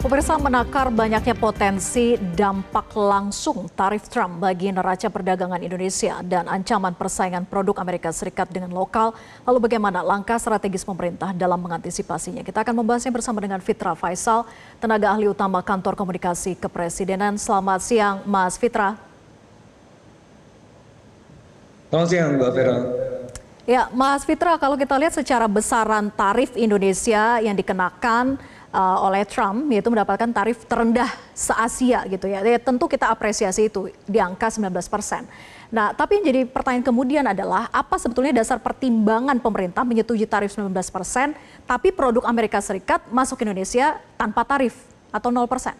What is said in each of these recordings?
Pemirsa, menakar banyaknya potensi dampak langsung tarif Trump bagi neraca perdagangan Indonesia dan ancaman persaingan produk Amerika Serikat dengan lokal. Lalu bagaimana langkah strategis pemerintah dalam mengantisipasinya? Kita akan membahasnya bersama dengan Fitra Faisal, tenaga ahli utama Kantor Komunikasi Kepresidenan. Selamat siang, Mas Fitra. Selamat siang, Mbak Vera. Ya, Mas Fitra, kalau kita lihat secara besaran tarif Indonesia yang dikenakan oleh Trump, yaitu mendapatkan tarif terendah se-Asia gitu ya. Tentu kita apresiasi itu di angka 19%. Nah, tapi yang jadi pertanyaan kemudian adalah apa sebetulnya dasar pertimbangan pemerintah menyetujui tarif 19%, tapi produk Amerika Serikat masuk Indonesia tanpa tarif atau 0%?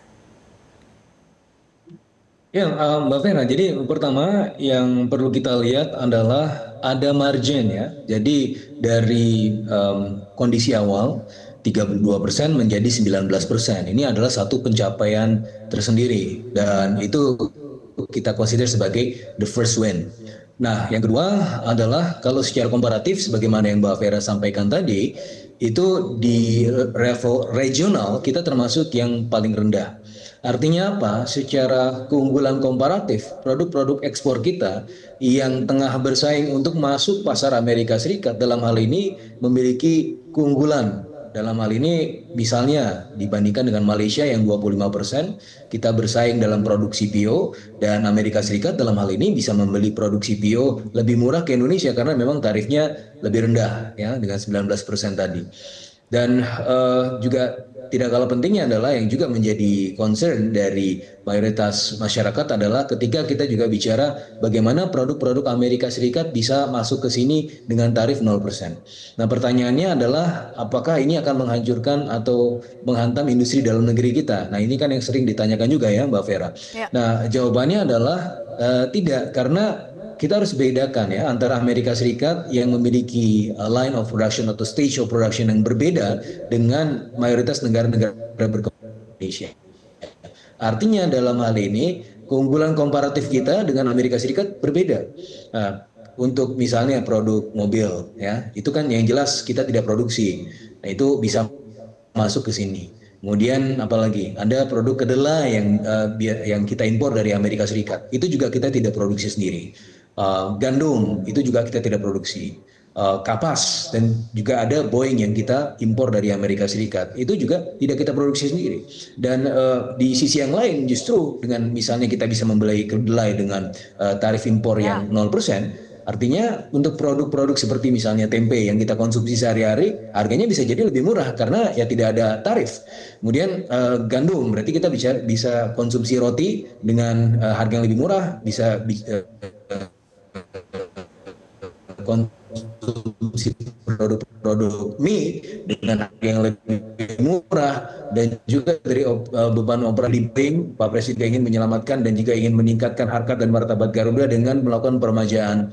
Ya, Mbak Vera, jadi pertama yang perlu kita lihat adalah ada margin ya. Jadi dari kondisi awal 32% menjadi 19%. Ini adalah satu pencapaian tersendiri dan itu kita consider sebagai the first win. Nah, yang kedua adalah kalau secara komparatif sebagaimana yang Mbak Vera sampaikan tadi, itu di level regional kita termasuk yang paling rendah. Artinya apa? Secara keunggulan komparatif, produk-produk ekspor kita yang tengah bersaing untuk masuk pasar Amerika Serikat dalam hal ini memiliki keunggulan. Dalam hal ini misalnya dibandingkan dengan Malaysia yang 25%, kita bersaing dalam produk CPO dan Amerika Serikat dalam hal ini bisa membeli produk CPO lebih murah ke Indonesia karena memang tarifnya lebih rendah ya dengan 19% tadi. Dan juga tidak kalah pentingnya adalah yang juga menjadi concern dari mayoritas masyarakat adalah ketika kita juga bicara bagaimana produk-produk Amerika Serikat bisa masuk ke sini dengan tarif 0%. Nah, pertanyaannya adalah apakah ini akan menghancurkan atau menghantam industri dalam negeri kita? Nah, ini kan yang sering ditanyakan juga ya, Mbak Vera. Ya. Nah, jawabannya adalah tidak, karena kita harus bedakan ya antara Amerika Serikat yang memiliki line of production atau stage of production yang berbeda dengan mayoritas negara-negara berkembang Indonesia. Artinya dalam hal ini keunggulan komparatif kita dengan Amerika Serikat berbeda. Nah, untuk misalnya produk mobil ya, itu kan yang jelas kita tidak produksi. Nah, itu bisa masuk ke sini. Kemudian apalagi ada produk kedelai yang kita impor dari Amerika Serikat. Itu juga kita tidak produksi sendiri. Gandum itu juga kita tidak produksi. Kapas dan juga ada Boeing yang kita impor dari Amerika Serikat. Itu juga tidak kita produksi sendiri. Dan di sisi yang lain justru dengan misalnya kita bisa membeli kedelai dengan tarif impor yang 0%, artinya untuk produk-produk seperti misalnya tempe yang kita konsumsi sehari-hari, harganya bisa jadi lebih murah karena ya tidak ada tarif. Kemudian gandum, berarti kita bisa konsumsi roti dengan harga yang lebih murah, bisa konsumsi produk-produk mie dengan harga yang lebih murah, dan juga dari beban operasi di Boeing, Pak Presiden ingin menyelamatkan dan juga ingin meningkatkan harkat dan martabat Garuda dengan melakukan permajaan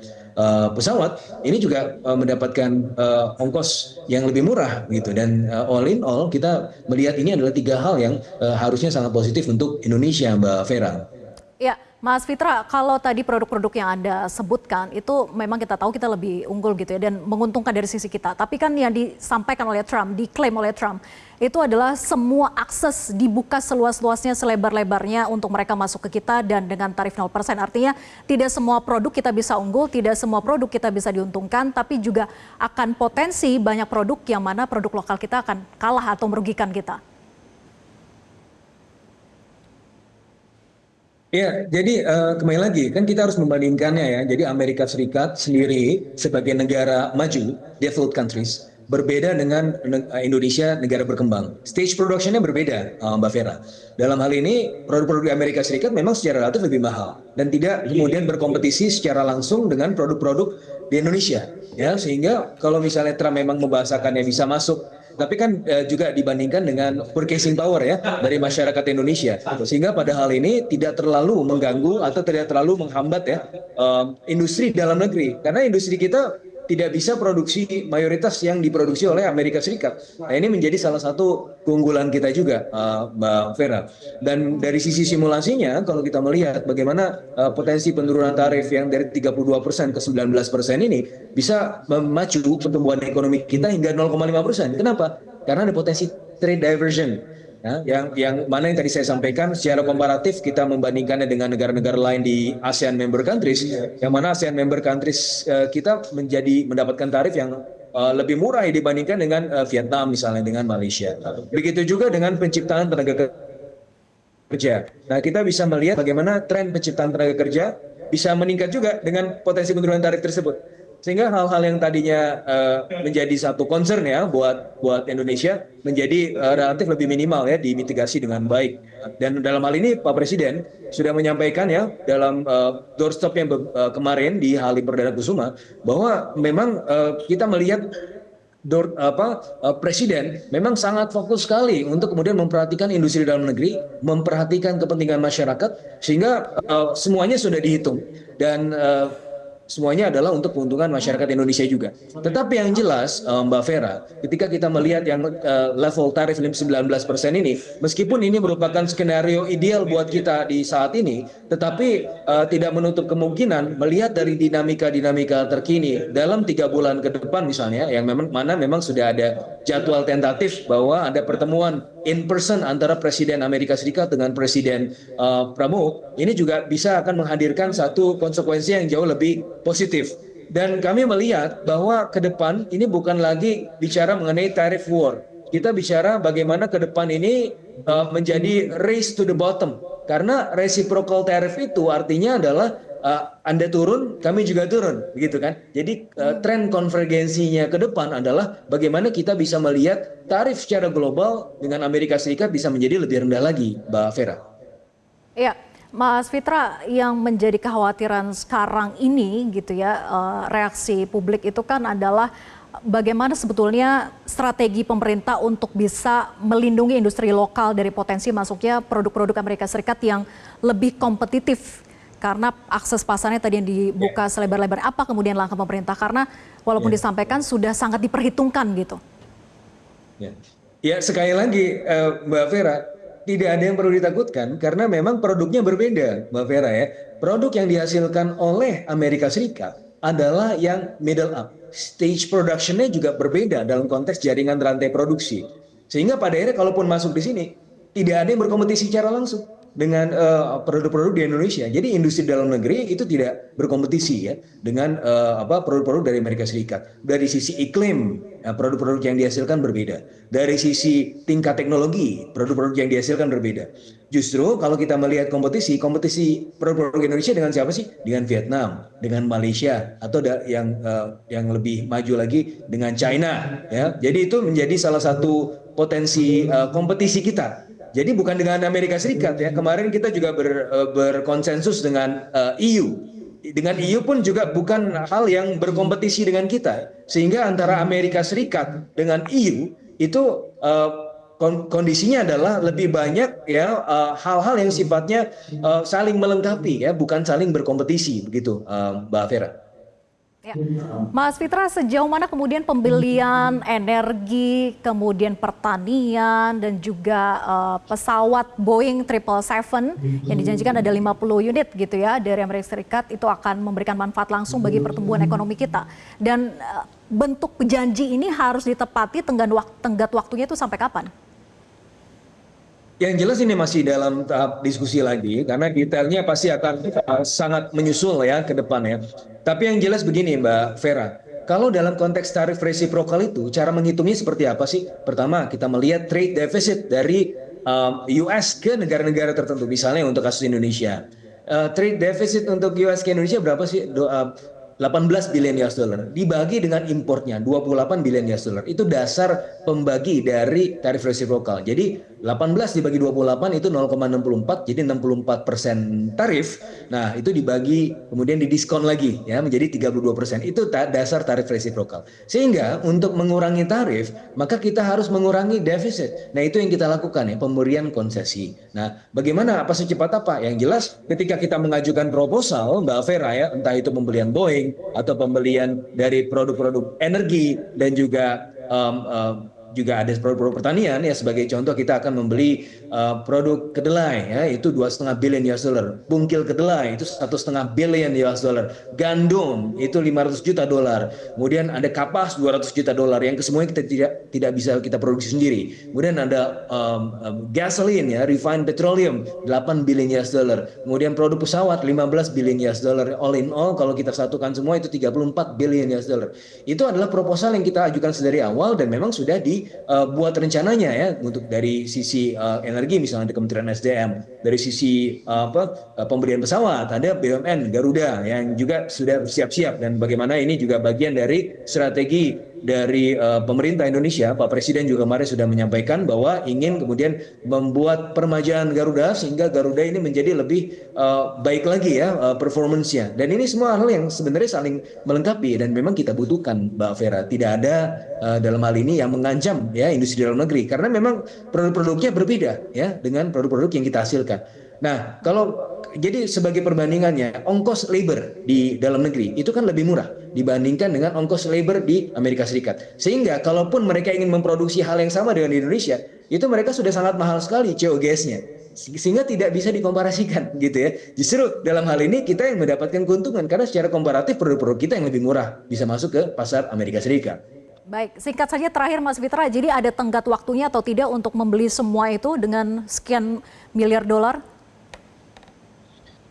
pesawat. Ini juga mendapatkan ongkos yang lebih murah gitu, dan all in all kita melihat ini adalah tiga hal yang harusnya sangat positif untuk Indonesia, Mbak Vera. Ya, Mas Fitra, kalau tadi produk-produk yang Anda sebutkan itu memang kita tahu kita lebih unggul gitu ya dan menguntungkan dari sisi kita. Tapi kan yang disampaikan oleh Trump, diklaim oleh Trump, itu adalah semua akses dibuka seluas-luasnya, selebar-lebarnya untuk mereka masuk ke kita dan dengan tarif 0%. Artinya tidak semua produk kita bisa unggul, tidak semua produk kita bisa diuntungkan, tapi juga akan potensi banyak produk yang mana produk lokal kita akan kalah atau merugikan kita. Ya, jadi kembali lagi kan kita harus membandingkannya ya. Jadi Amerika Serikat sendiri sebagai negara maju, developed countries, berbeda dengan Indonesia, negara berkembang. Stage productionnya berbeda, Mbak Vera. Dalam hal ini produk-produk di Amerika Serikat memang secara relatif lebih mahal dan tidak kemudian berkompetisi secara langsung dengan produk-produk di Indonesia. Ya, sehingga kalau misalnya Trump memang membahasakannya bisa masuk, tapi kan juga dibandingkan dengan purchasing power ya dari masyarakat Indonesia, sehingga pada hal ini tidak terlalu mengganggu atau tidak terlalu menghambat ya industri dalam negeri, karena industri kita tidak bisa produksi mayoritas yang diproduksi oleh Amerika Serikat. Nah, ini menjadi salah satu keunggulan kita juga, Mbak Vera. Dan dari sisi simulasinya, kalau kita melihat bagaimana potensi penurunan tarif yang dari 32% ke 19% ini bisa memacu pertumbuhan ekonomi kita hingga 0,5%. Kenapa? Karena ada potensi trade diversion. Ya, yang mana yang tadi saya sampaikan secara komparatif kita membandingkannya dengan negara-negara lain di ASEAN member countries, yang mana ASEAN member countries kita mendapatkan tarif yang lebih murah dibandingkan dengan Vietnam misalnya, dengan Malaysia. Begitu juga dengan penciptaan tenaga kerja. Nah, kita bisa melihat bagaimana tren penciptaan tenaga kerja bisa meningkat juga dengan potensi penurunan tarif tersebut. Sehingga hal-hal yang tadinya menjadi satu concern ya buat Indonesia menjadi relatif lebih minimal ya, dimitigasi dengan baik. Dan dalam hal ini Pak Presiden sudah menyampaikan ya dalam doorstop yang kemarin di Halim Perdana Kusuma bahwa memang kita melihat Presiden memang sangat fokus sekali untuk kemudian memperhatikan industri dalam negeri, memperhatikan kepentingan masyarakat, sehingga semuanya sudah dihitung dan semuanya adalah untuk keuntungan masyarakat Indonesia juga. Tetapi yang jelas Mbak Vera, ketika kita melihat yang level tarif 19% ini, meskipun ini merupakan skenario ideal buat kita di saat ini, tetapi tidak menutup kemungkinan melihat dari dinamika-dinamika terkini dalam 3 bulan ke depan misalnya, yang memang sudah ada jadwal tentatif bahwa ada pertemuan in person antara Presiden Amerika Serikat dengan Presiden Prabowo, ini juga bisa akan menghadirkan satu konsekuensi yang jauh lebih positif. Dan kami melihat bahwa ke depan ini bukan lagi bicara mengenai tariff war. Kita bicara bagaimana ke depan ini menjadi race to the bottom. Karena reciprocal tariff itu artinya adalah Anda turun, kami juga turun, begitu kan? Jadi tren konvergensinya ke depan adalah bagaimana kita bisa melihat tarif secara global dengan Amerika Serikat bisa menjadi lebih rendah lagi, Mbak Vera. Iya, Mas Fitra, yang menjadi kekhawatiran sekarang ini gitu ya, reaksi publik itu kan adalah bagaimana sebetulnya strategi pemerintah untuk bisa melindungi industri lokal dari potensi masuknya produk-produk Amerika Serikat yang lebih kompetitif. Karena akses pasarnya tadi yang dibuka selebar-lebar, apa kemudian langkah pemerintah? Karena walaupun disampaikan sudah sangat diperhitungkan gitu. Ya sekali lagi Mbak Vera, tidak ada yang perlu ditakutkan karena memang produknya berbeda Mbak Vera ya. Produk yang dihasilkan oleh Amerika Serikat adalah yang middle up. Stage productionnya juga berbeda dalam konteks jaringan rantai produksi. Sehingga pada akhirnya kalaupun masuk di sini, tidak ada yang berkompetisi secara langsung dengan produk-produk di Indonesia. Jadi industri dalam negeri itu tidak berkompetisi ya dengan produk-produk dari Amerika Serikat. Dari sisi iklim, produk-produk yang dihasilkan berbeda. Dari sisi tingkat teknologi, produk-produk yang dihasilkan berbeda. Justru kalau kita melihat kompetisi produk-produk Indonesia dengan siapa sih? Dengan Vietnam, dengan Malaysia, atau yang lebih maju lagi dengan China. Ya. Jadi itu menjadi salah satu potensi kompetisi kita. Jadi bukan dengan Amerika Serikat ya. Kemarin kita juga berkonsensus dengan EU. Dengan EU pun juga bukan hal yang berkompetisi dengan kita. Sehingga antara Amerika Serikat dengan EU itu kondisinya adalah lebih banyak ya hal-hal yang sifatnya saling melengkapi ya, bukan saling berkompetisi begitu Mbak Vera. Ya. Mas Fitra, sejauh mana kemudian pembelian energi, kemudian pertanian, dan juga pesawat Boeing 777 yang dijanjikan ada 50 unit gitu ya dari Amerika Serikat itu akan memberikan manfaat langsung bagi pertumbuhan ekonomi kita. Dan bentuk janji ini harus ditepati tenggat waktunya itu sampai kapan? Yang jelas ini masih dalam tahap diskusi lagi karena detailnya pasti akan sangat menyusul ya ke depan ya. Tapi yang jelas begini Mbak Vera, kalau dalam konteks tarif resiprokal itu cara menghitungnya seperti apa sih? Pertama kita melihat trade deficit dari US ke negara-negara tertentu, misalnya untuk kasus Indonesia. Trade deficit untuk US ke Indonesia berapa sih? 18 billion US dollar dibagi dengan importnya 28 billion US dollar. Itu dasar pembagi dari tarif resiprokal. Jadi 18 dibagi 28 itu 0,64, jadi 64% tarif. Nah, itu dibagi kemudian didiskon lagi ya menjadi 32%. Itu dasar tarif resiprokal. Sehingga untuk mengurangi tarif, maka kita harus mengurangi defisit. Nah, itu yang kita lakukan ya, pemberian konsesi. Nah, bagaimana apa secepat apa? Yang jelas ketika kita mengajukan proposal Mbak Vera ya, entah itu pembelian Boeing atau pembelian dari produk-produk energi dan juga juga ada produk-produk pertanian ya, sebagai contoh kita akan membeli produk kedelai ya, itu 2,5 billion US dollar, bungkil kedelai itu 1,5 billion US dollar, gandum itu 500 juta dolar, kemudian ada kapas 200 juta dolar yang kesemuanya kita tidak bisa kita produksi sendiri. Kemudian ada gasoline ya, refined petroleum 8 billion US dollar, kemudian produk pesawat 15 billion US dollar, all in all kalau kita satukan semua itu 34 billion US dollar. Itu adalah proposal yang kita ajukan sedari awal dan memang sudah dibuat rencananya ya, untuk dari sisi energi misalnya di Kementerian SDM, dari sisi pemberian pesawat ada BUMN Garuda yang juga sudah siap-siap, dan bagaimana ini juga bagian dari strategi dari pemerintah Indonesia. Pak Presiden juga kemarin sudah menyampaikan bahwa ingin kemudian membuat permajaan Garuda sehingga Garuda ini menjadi lebih baik lagi ya performance-nya. Dan ini semua hal yang sebenarnya saling melengkapi dan memang kita butuhkan, Mbak Vera. Tidak ada dalam hal ini yang mengancam ya industri dalam negeri, karena memang produk-produknya berbeda ya dengan produk-produk yang kita hasilkan. Nah, kalau jadi sebagai perbandingannya, ongkos labor di dalam negeri itu kan lebih murah dibandingkan dengan ongkos labor di Amerika Serikat. Sehingga kalaupun mereka ingin memproduksi hal yang sama dengan di Indonesia, itu mereka sudah sangat mahal sekali COGS-nya. Sehingga tidak bisa dikomparasikan gitu ya. Justru dalam hal ini kita yang mendapatkan keuntungan karena secara komparatif produk-produk kita yang lebih murah bisa masuk ke pasar Amerika Serikat. Baik, singkat saja terakhir Mas Fitra, jadi ada tenggat waktunya atau tidak untuk membeli semua itu dengan sekian miliar dolar?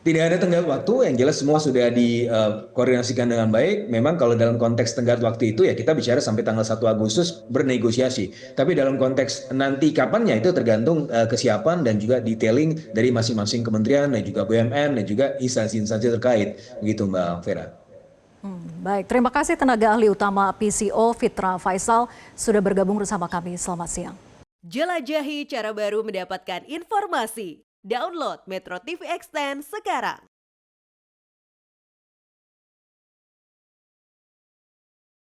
Tidak ada tenggat waktu, yang jelas semua sudah dikoordinasikan dengan baik. Memang kalau dalam konteks tenggat waktu itu ya kita bicara sampai tanggal 1 Agustus bernegosiasi. Tapi dalam konteks nanti kapannya itu tergantung kesiapan dan juga detailing dari masing-masing kementerian dan juga BUMN dan juga instansi-instansi terkait. Begitu Mbak Vera. Baik, terima kasih tenaga ahli utama PCO Fitra Faisal sudah bergabung bersama kami. Selamat siang. Jelajahi cara baru mendapatkan informasi. Download Metro TV Extend sekarang.